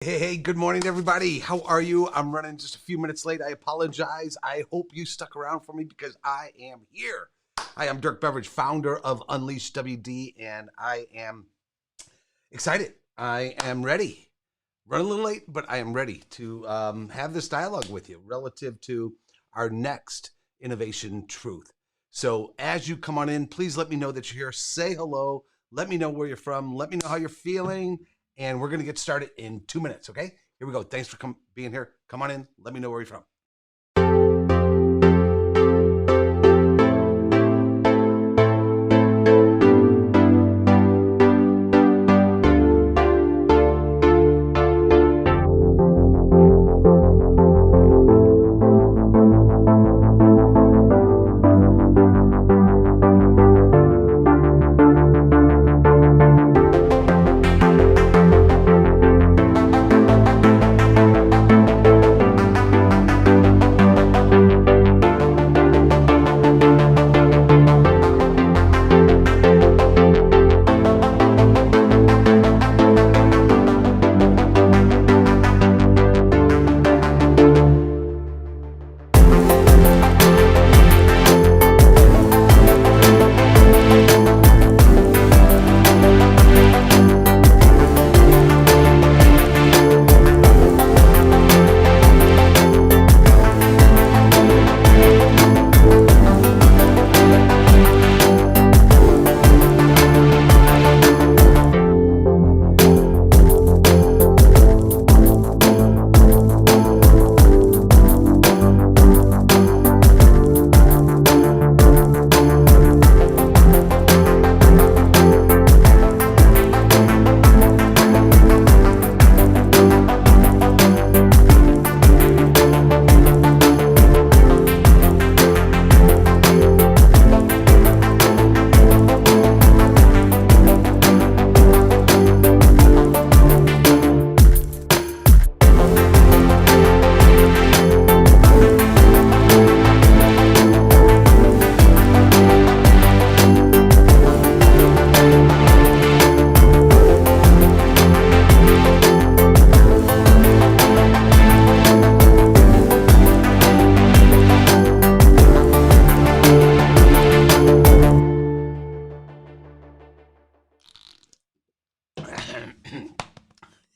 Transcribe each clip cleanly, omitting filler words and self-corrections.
Hey, good morning, everybody. How are you? I'm running just a few minutes late. I apologize. I hope you stuck around for me because I am here. Hi, I'm Dirk Beveridge, founder of UnleashWD, and I am excited. I am ready. Run a little late, but I am ready to have this dialogue with you relative to our next innovation truth. So as you come on in, please let me know that you're here. Say hello. Let me know where you're from. Let me know how you're feeling. And we're going to get started in 2 minutes, okay? Here we go. Thanks for being here. Come on in. Let me know where you're from.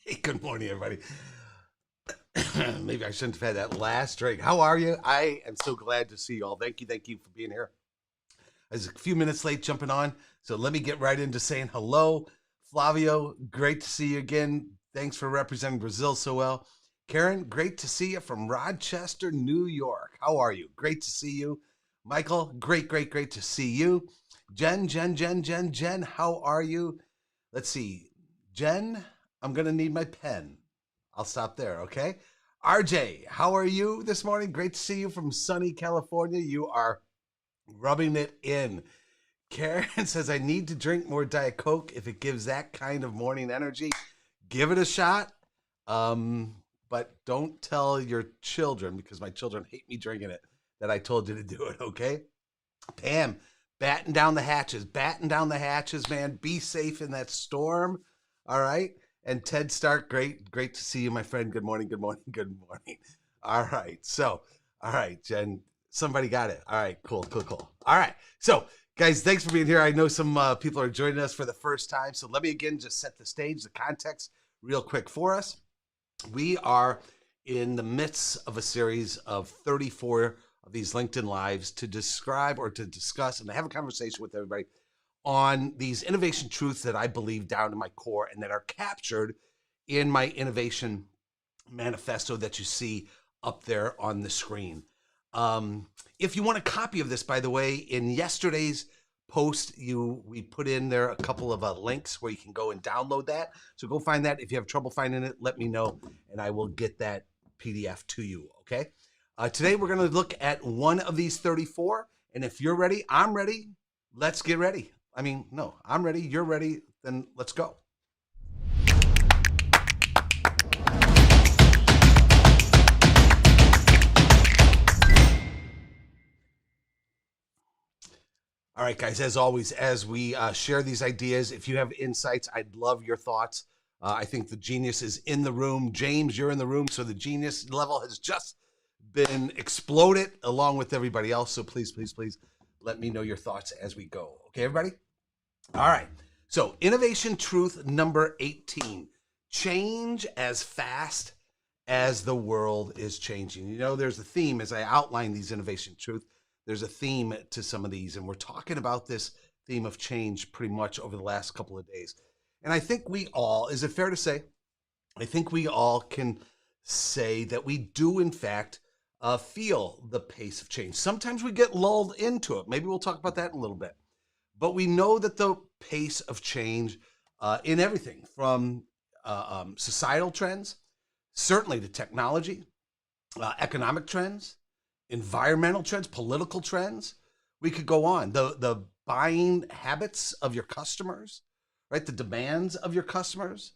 Hey, good morning, everybody. Maybe I shouldn't have had that last drink. How are you? I am so glad to see you all. Thank you for being here. I was a few minutes late jumping on, so let me get right into saying hello. Flavio, great to see you again. Thanks for representing Brazil so well. Karen, great to see you from Rochester, New York. How are you? Great to see you. Michael, great to see you. Jen, how are you? Let's see. Jen, I'm going to need my pen. I'll stop there, okay? RJ, how are you this morning? Great to see you from sunny California. You are rubbing it in. Karen says, I need to drink more Diet Coke if it gives that kind of morning energy. Give it a shot. But don't tell your children, because my children hate me drinking it, that I told you to do it, okay? Pam, batten down the hatches, man. Be safe in that storm, all right? And Ted Stark, great to see you, my friend. Good morning. All right, so, all right, Jen, somebody got it. All right, cool. All right, so, guys, thanks for being here. I know some people are joining us for the first time, so let me again just set the stage, the context real quick for us. We are in the midst of a series of 34 of these LinkedIn Lives to describe or to discuss and to have a conversation with everybody on these innovation truths that I believe down to my core and that are captured in my innovation manifesto that you see up there on the screen. If you want a copy of this, by the way, in yesterday's post, we put in there a couple of links where you can go and download that. So go find that. If you have trouble finding it, let me know, and I will get that PDF to you, okay? Today, we're going to look at one of these 34, and if you're ready, I'm ready. Let's get ready. I mean, no, I'm ready. You're ready. Then let's go. All right, guys, as always, as we share these ideas, if you have insights, I'd love your thoughts. I think the genius is in the room. James, you're in the room, so the genius level has just been exploded along with everybody else. So please, please, please let me know your thoughts as we go. Okay, everybody? All right. So innovation truth number 18. Change as fast as the world is changing. You know, there's a theme as I outline these innovation truth. There's a theme to some of these, and we're talking about this theme of change pretty much over the last couple of days. And I think we all, is it fair to say, I think we all can say that we do, in fact, feel the pace of change. Sometimes we get lulled into it. Maybe we'll talk about that in a little bit. But we know that the pace of change in everything from societal trends, certainly to technology, economic trends, environmental trends, political trends. We could go on. The buying habits of your customers, right? The demands of your customers,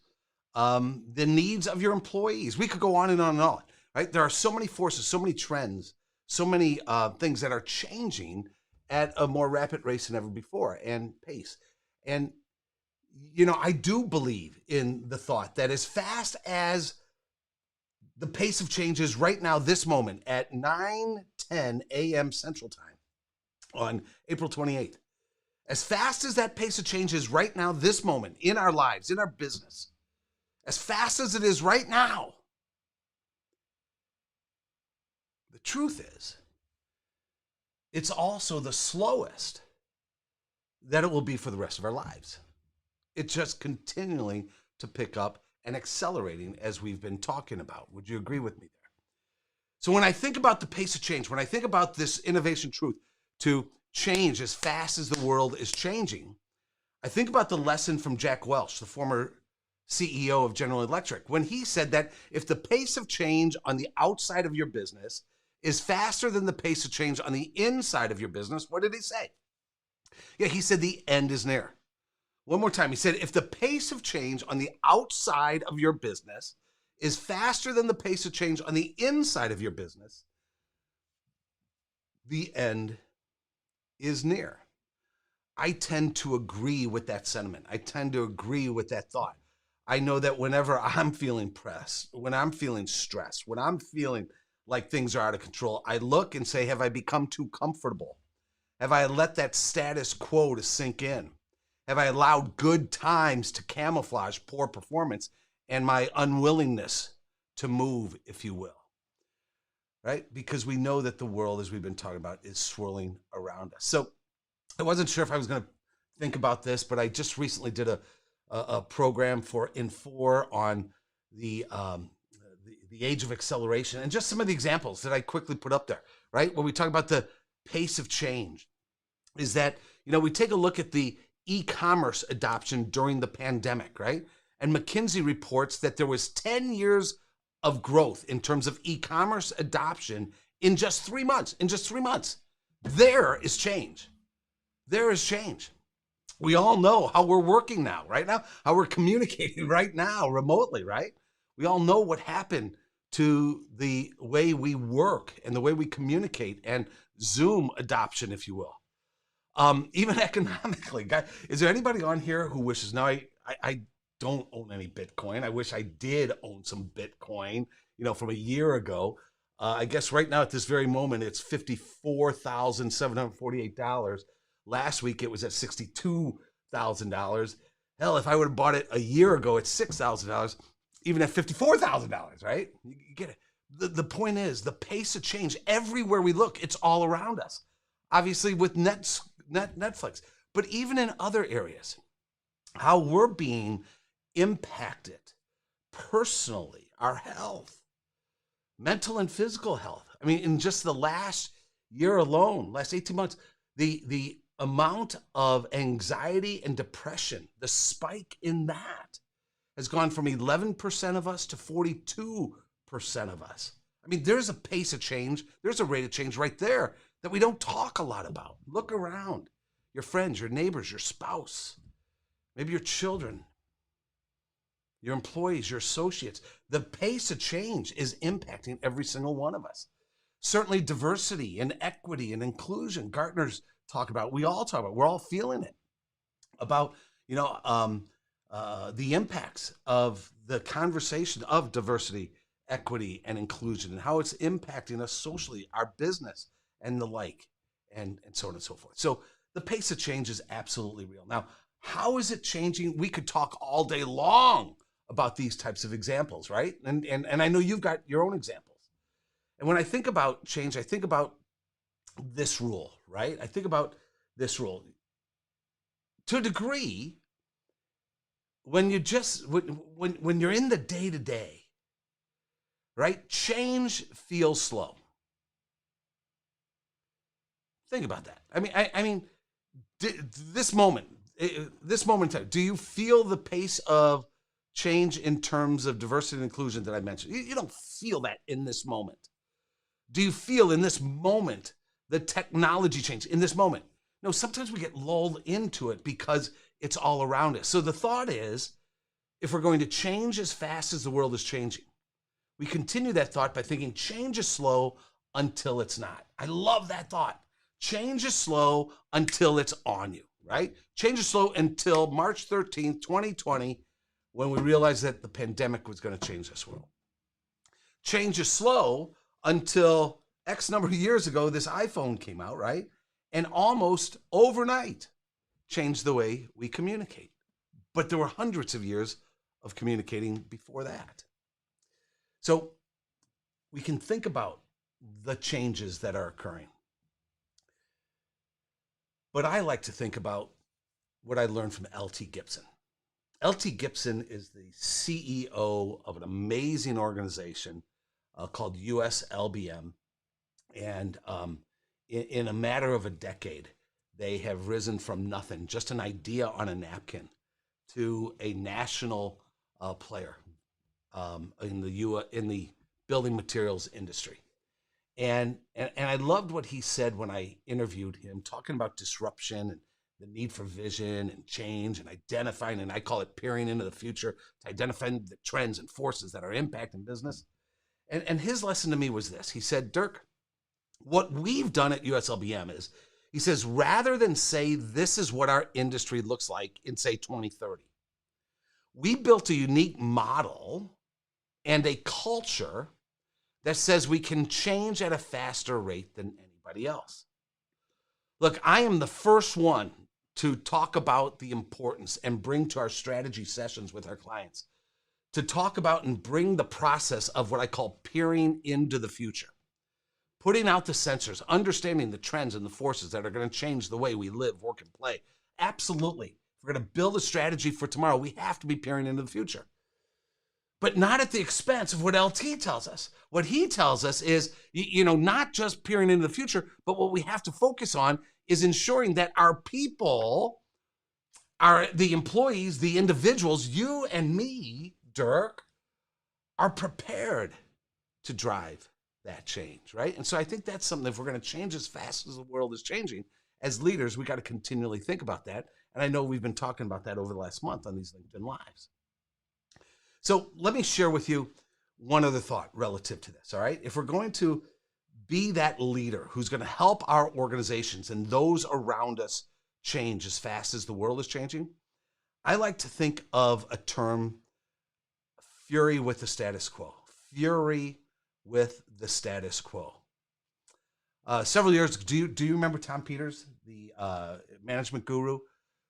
the needs of your employees. We could go on and on and on, right? There are so many forces, so many trends, so many things that are changing at a more rapid rate than ever before and pace. And, you know, I do believe in the thought that as fast as the pace of change is right now, this moment at 9:10 a.m. Central Time on April 28th, as fast as that pace of change is right now, this moment in our lives, in our business, as fast as it is right now, the truth is, it's also the slowest that it will be for the rest of our lives. It's just continuing to pick up and accelerating as we've been talking about. Would you agree with me there? So when I think about the pace of change, when I think about this innovation truth to change as fast as the world is changing, I think about the lesson from Jack Welch, the former CEO of General Electric, when he said that if the pace of change on the outside of your business is faster than the pace of change on the inside of your business, what did he say? Yeah, he said the end is near. One more time, he said if the pace of change on the outside of your business is faster than the pace of change on the inside of your business, the end is near. I tend to agree with that sentiment. I tend to agree with that thought. I know that whenever I'm feeling pressed, when I'm feeling stressed, when I'm feeling like things are out of control, I look and say, have I become too comfortable? Have I let that status quo to sink in? Have I allowed good times to camouflage poor performance and my unwillingness to move, if you will? Right? Because we know that the world, as we've been talking about, is swirling around us. So I wasn't sure if I was going to think about this, but I just recently did a program for Infor on the age of acceleration, and just some of the examples that I quickly put up there, right? When we talk about the pace of change, is that, you know, we take a look at the e-commerce adoption during the pandemic, right? And McKinsey reports that there was 10 years of growth in terms of e-commerce adoption in just 3 months. In just 3 months, there is change. There is change. We all know how we're working now, right now, how we're communicating right now remotely, right? We all know what happened to the way we work and the way we communicate and Zoom adoption, if you will. Even economically, guys, is there anybody on here who wishes, now I don't own any Bitcoin. I wish I did own some Bitcoin, you know, from a year ago. I guess right now at this very moment, it's $54,748. Last week, it was at $62,000. Hell, if I would have bought it a year ago at $6,000, even at $54,000, right? You get it. The point is, the pace of change, everywhere we look, it's all around us. Obviously with Netflix, but even in other areas, how we're being impacted personally, our health, mental and physical health. I mean, in just the last year alone, last 18 months, the amount of anxiety and depression, the spike in that has gone from 11% of us to 42% of us. I mean, there's a pace of change. There's a rate of change right there that we don't talk a lot about. Look around. Your friends, your neighbors, your spouse, maybe your children, your employees, your associates. The pace of change is impacting every single one of us. Certainly diversity and equity and inclusion, Gartner's talk about, we all talk about, we're all feeling it. About, the impacts of the conversation of diversity, equity, and inclusion, and how it's impacting us socially, our business, and the like, and so on and so forth. So the pace of change is absolutely real. Now, how is it changing? We could talk all day long about these types of examples, right? And I know you've got your own examples. And when I think about change, I think about this rule, right? I think about this rule. To a degree, when you just when you're in the day to day, right? Change feels slow. Think about that. I mean, this moment, in time, do you feel the pace of change in terms of diversity and inclusion that I mentioned? You don't feel that in this moment. Do you feel in this moment the technology change in this moment? No, sometimes we get lulled into it because it's all around us. So the thought is, if we're going to change as fast as the world is changing, we continue that thought by thinking change is slow until it's not. I love that thought. Change is slow until it's on you, right? Change is slow until March 13th, 2020, when we realized that the pandemic was going to change this world. Change is slow until X number of years ago, this iPhone came out, right? And almost overnight changed the way we communicate. But there were hundreds of years of communicating before that. So we can think about the changes that are occurring. But I like to think about what I learned from L.T. Gibson. L.T. Gibson is the CEO of an amazing organization called USLBM. And in a matter of a decade, they have risen from nothing, just an idea on a napkin, to a national player in the building materials industry. And I loved what he said when I interviewed him, talking about disruption and the need for vision and change and identifying, and I call it peering into the future, to identify the trends and forces that are impacting business. And his lesson to me was this. He said, Dirk, what we've done at USLBM is, he says, rather than say this is what our industry looks like in, say, 2030, we built a unique model and a culture that says we can change at a faster rate than anybody else. Look, I am the first one to talk about the importance and bring to our strategy sessions with our clients to talk about and bring the process of what I call peering into the future. Putting out the sensors, understanding the trends and the forces that are going to change the way we live, work, and play. Absolutely. If we're going to build a strategy for tomorrow, we have to be peering into the future. But not at the expense of what LT tells us. What he tells us is, not just peering into the future, but what we have to focus on is ensuring that our people, the employees, the individuals, you and me, Dirk, are prepared to drive that change, right? And so I think that's something, if we're going to change as fast as the world is changing, as leaders, we got to continually think about that. And I know we've been talking about that over the last month on these LinkedIn Lives. So let me share with you one other thought relative to this, all right? If we're going to be that leader who's going to help our organizations and those around us change as fast as the world is changing, I like to think of a term, fury with the status quo. Fury with the status quo. Several years, do you remember Tom Peters, the management guru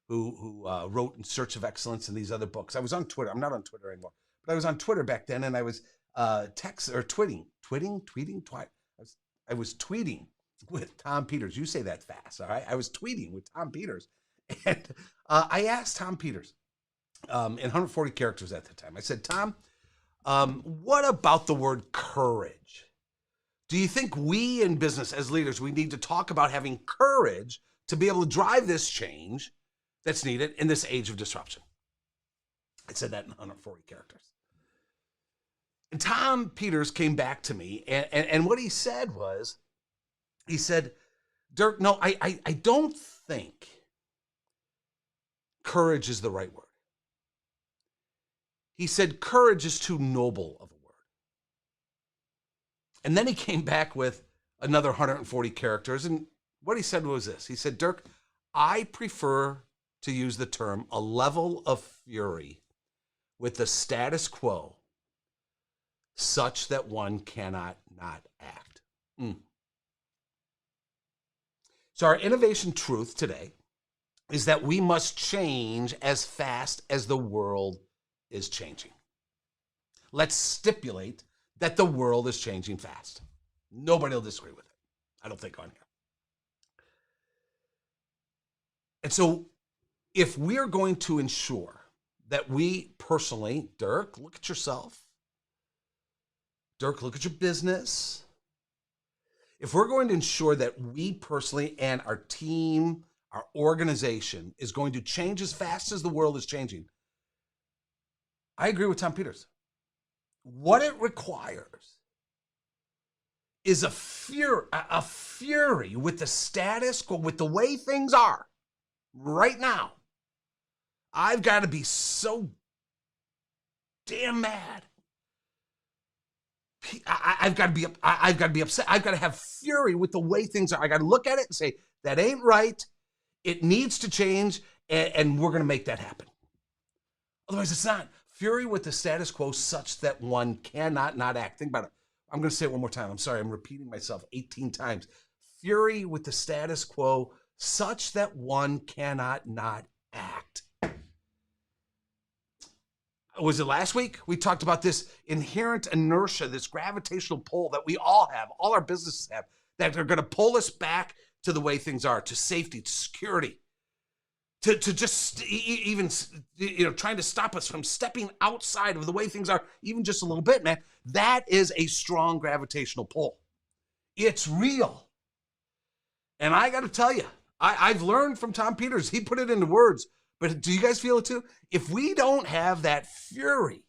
who wrote In Search of Excellence and these other books? I was on Twitter. I'm not on Twitter anymore, but I was on Twitter back then, and I was tweeting. I was tweeting with Tom Peters. You say that fast, all right? I was tweeting with Tom Peters, and I asked Tom Peters in 140 characters at the time. I said, Tom, what about the word courage? Do you think we in business as leaders, we need to talk about having courage to be able to drive this change that's needed in this age of disruption? I said that in 140 characters. And Tom Peters came back to me, and what he said was, he said, Dirk, no, I don't think courage is the right word. He said, courage is too noble of a word. And then he came back with another 140 characters. And what he said was this. He said, Dirk, I prefer to use the term, a level of fury with the status quo such that one cannot not act. So our innovation truth today is that we must change as fast as the world is changing. Let's stipulate that the world is changing fast. Nobody will disagree with it, I don't think, on here. And so if we're going to ensure that we personally, Dirk, look at yourself. Dirk, look at your business. If we're going to ensure that we personally and our team, our organization is going to change as fast as the world is changing, I agree with Tom Peters. What it requires is a fury with the status quo, with the way things are right now. I've got to be so damn mad. I've got to be upset. I've got to have fury with the way things are. I got to look at it and say, that ain't right. It needs to change, and we're going to make that happen. Otherwise, it's not. Fury with the status quo such that one cannot not act. Think about it. I'm going to say it one more time. I'm sorry. I'm repeating myself 18 times. Fury with the status quo such that one cannot not act. Was it last week? We talked about this inherent inertia, this gravitational pull that we all have, all our businesses have, that are going to pull us back to the way things are, to safety, to security, to just even, trying to stop us from stepping outside of the way things are, even just a little bit, man. That is a strong gravitational pull. It's real. And I got to tell you, I've learned from Tom Peters. He put it into words. But do you guys feel it too? If we don't have that fury,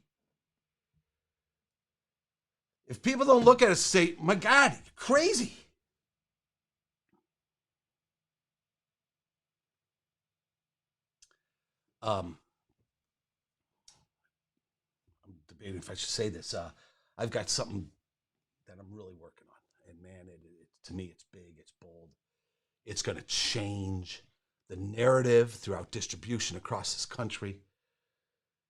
if people don't look at us and say, my God, you're crazy. I'm debating if I should say this. I've got something that I'm really working on. And man, to me, it's big, it's bold. It's going to change the narrative throughout distribution across this country.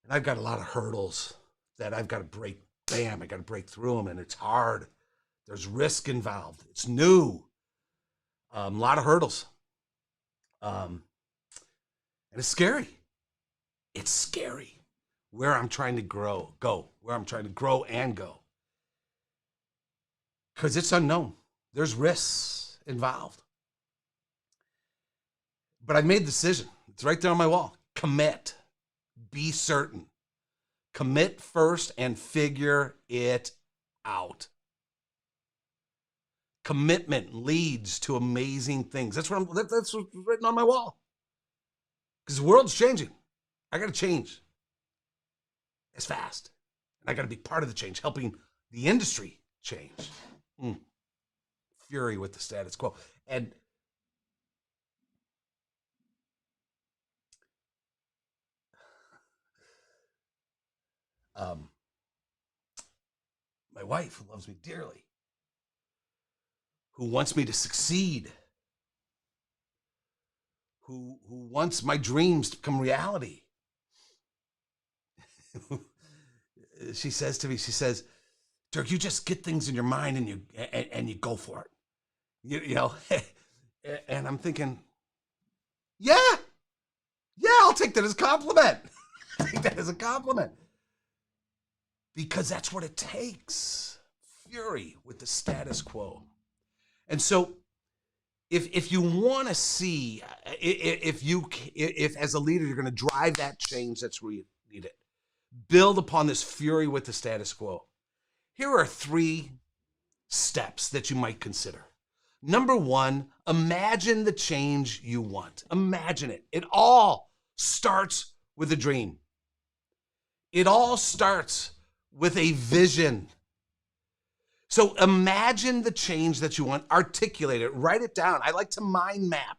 And I've got a lot of hurdles that I've got to break. Bam, I got to break through them, and it's hard. There's risk involved. It's new. A lot of hurdles. And it's scary. It's scary where I'm trying to where I'm trying to grow and go. Because it's unknown. There's risks involved. But I made the decision. It's right there on my wall. Commit. Be certain. Commit first and figure it out. Commitment leads to amazing things. That's what's written on my wall. Because the world's changing. I got to change as fast. And I got to be part of the change, helping the industry change. Fury with the status quo. And my wife, who loves me dearly, who wants me to succeed, who wants my dreams to become reality. She says to me, Dirk, you just get things in your mind and you go for it. You know, and I'm thinking, yeah, I'll take that as a compliment. I'll take that as a compliment. Because that's what it takes. Fury with the status quo. And so if you want to see, if as a leader, you're going to drive that change, that's where you need it. Build upon this fury with the status quo. Here are 3 steps that you might consider. Number 1, imagine the change you want. Imagine it. It all starts with a dream. It all starts with a vision. So imagine the change that you want, articulate it, write it down. I like to mind map.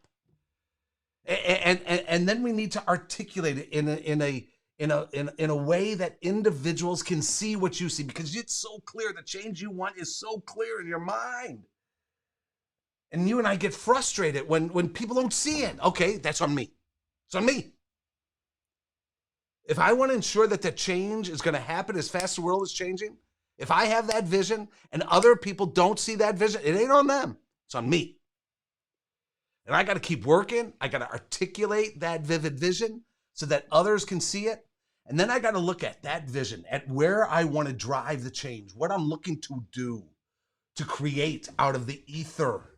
And then we need to articulate it in a way that individuals can see what you see, because it's so clear. The change you want is so clear in your mind. And you and I get frustrated when people don't see it. Okay, that's on me. It's on me. If I want to ensure that the change is going to happen as fast as the world is changing, if I have that vision and other people don't see that vision, it ain't on them. It's on me. And I got to keep working. I got to articulate that vivid vision so that others can see it. And then I got to look at that vision, at where I want to drive the change, what I'm looking to do, to create out of the ether,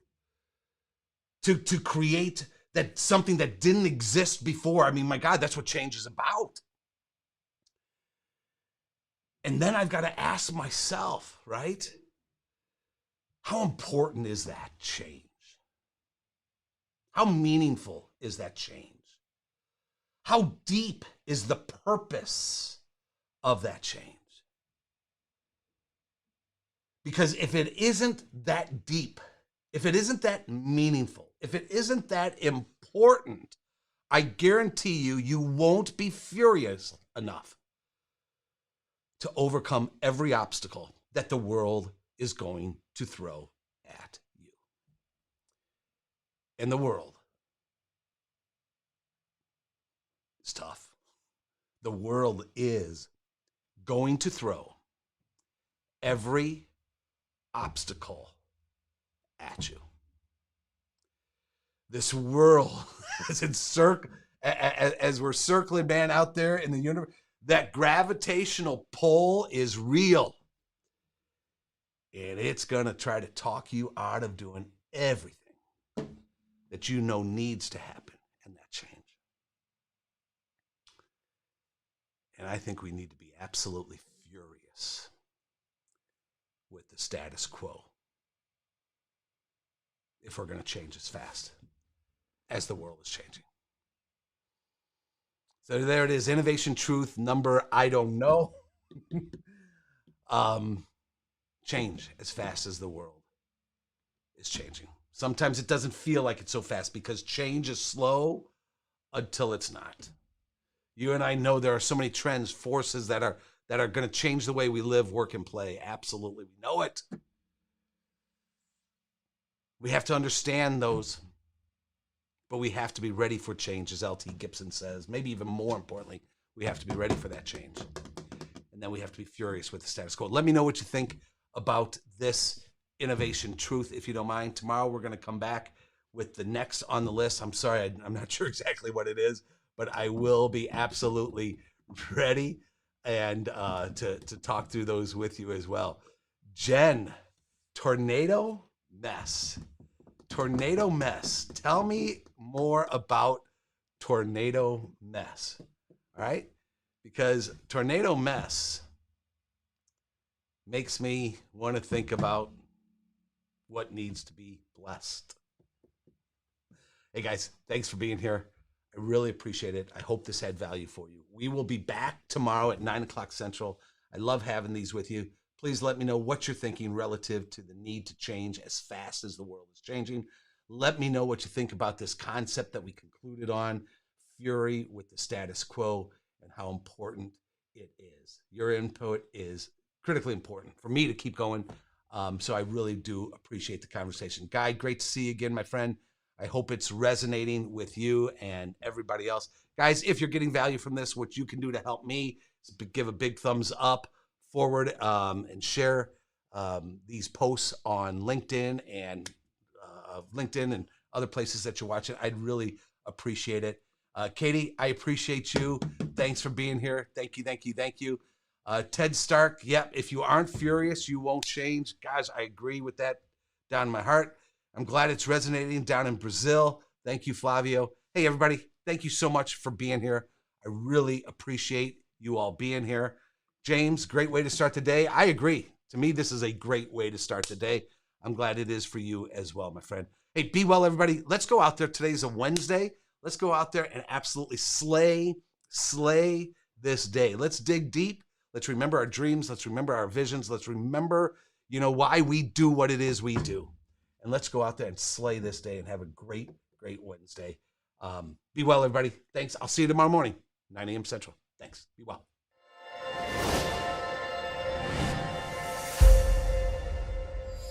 to create that something that didn't exist before. I mean, my God, that's what change is about. And then I've got to ask myself, right? How important is that change? How meaningful is that change? How deep is the purpose of that change? Because if it isn't that deep, if it isn't that meaningful, if it isn't that important, I guarantee you, you won't be furious enough to overcome every obstacle that the world is going to throw at you. And the world is tough. The world is going to throw every obstacle at you. This world, as we're circling, man, out there in the universe, that gravitational pull is real. And it's going to try to talk you out of doing everything that you know needs to happen in that change. And I think we need to be absolutely furious with the status quo if we're going to change as fast as the world is changing. So there it is, innovation truth number, I don't know. Change as fast as the world is changing. Sometimes it doesn't feel like it's so fast because change is slow until it's not. You and I know there are so many trends, forces that are going to change the way we live, work, and play. Absolutely, we know it. We have to understand those, but we have to be ready for change, as L.T. Gibson says. Maybe even more importantly, we have to be ready for that change. And then we have to be furious with the status quo. Let me know what you think about this innovation truth, if you don't mind. Tomorrow we're going to come back with the next on the list. I'm sorry, I'm not sure exactly what it is, but I will be absolutely ready and to talk through those with you as well. Jen, tornado mess. Tornado mess. Tell me more about tornado mess. All right? Because tornado mess makes me want to think about what needs to be blessed. Hey guys, thanks for being here. I really appreciate it. I hope this had value for you. We will be back tomorrow at 9 o'clock Central. I love having these with you. Please let me know what you're thinking relative to the need to change as fast as the world is changing. Let me know what you think about this concept that we concluded on, fury with the status quo, and how important it is. Your input is critically important for me to keep going. So I really do appreciate the conversation. Guy, great to see you again, my friend. I hope it's resonating with you and everybody else. Guys, if you're getting value from this, what you can do to help me is give a big thumbs up forward and share these posts on LinkedIn and other places that you're watching. I'd really appreciate it. Katie, I appreciate you. Thanks for being here. Thank you, thank you, thank you. Ted Stark, yep, if you aren't furious, you won't change. Guys, I agree with that down in my heart. I'm glad it's resonating down in Brazil. Thank you, Flavio. Hey, everybody, thank you so much for being here. I really appreciate you all being here. James, great way to start the day. I agree. To me, this is a great way to start the day. I'm glad it is for you as well, my friend. Hey, be well, everybody. Let's go out there. Today's a Wednesday. Let's go out there and absolutely slay this day. Let's dig deep. Let's remember our dreams. Let's remember our visions. Let's remember, why we do what it is we do. And let's go out there and slay this day and have a great, great Wednesday. Be well, everybody. Thanks. I'll see you tomorrow morning, 9 a.m. Central. Thanks. Be well.